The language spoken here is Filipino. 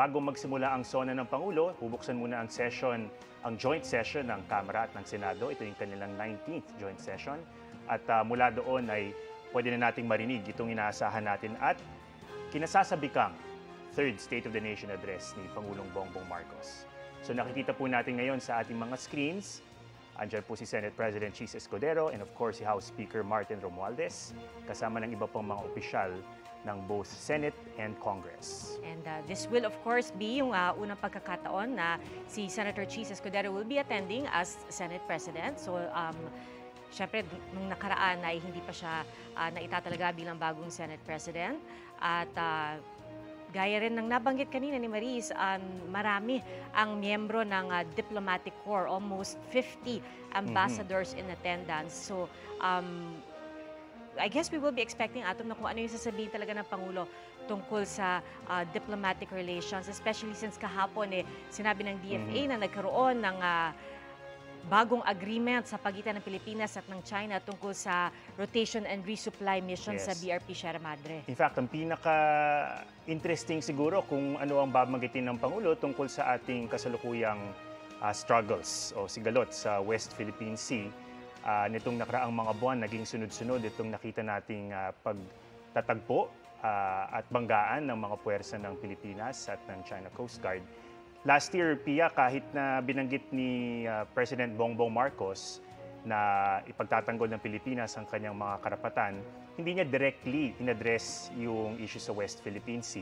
bago magsimula ang SONA ng Pangulo, bubuksan muna ang joint session ng Kamara at ng Senado. Ito yung kanilang 19th joint session. At mula doon ay pwede na nating marinig itong inaasahan natin at kinasasabikang third State of the Nation address ni Pangulong Bongbong Marcos. So nakikita po natin ngayon sa ating mga screens, andyan po si Senate President Chis Escudero and of course si House Speaker Martin Romualdez, kasama ng iba pang mga opisyal ng both Senate and Congress. And this will of course be yung unang pagkakataon na si Senator Chis Escudero will be attending as Senate President. So syempre nung nakaraan ay hindi pa siya naitatalaga bilang bagong Senate President. At gaya rin ng nabanggit kanina ni Maris, marami ang miyembro ng diplomatic corps, almost 50 ambassadors in attendance. So I guess we will be expecting atom na kung ano yung sasabihin talaga ng Pangulo tungkol sa diplomatic relations, especially since kahapon sinabi ng DFA na nagkaroon ng bagong agreement sa pagitan ng Pilipinas at ng China tungkol sa rotation and resupply mission sa BRP Sierra Madre. In fact, ang pinaka-interesting siguro kung ano ang babanggitin ng Pangulo tungkol sa ating kasalukuyang struggles o sigalot sa West Philippine Sea. Nitong nakaraang mga buwan, naging sunod-sunod itong nakita nating pagtatagpo at banggaan ng mga puwersa ng Pilipinas at ng China Coast Guard. Last year, Pia, kahit na binanggit ni President Bongbong Marcos na ipagtatanggol ng Pilipinas ang kanyang mga karapatan, hindi niya directly inaddress yung issue sa West Philippine Sea.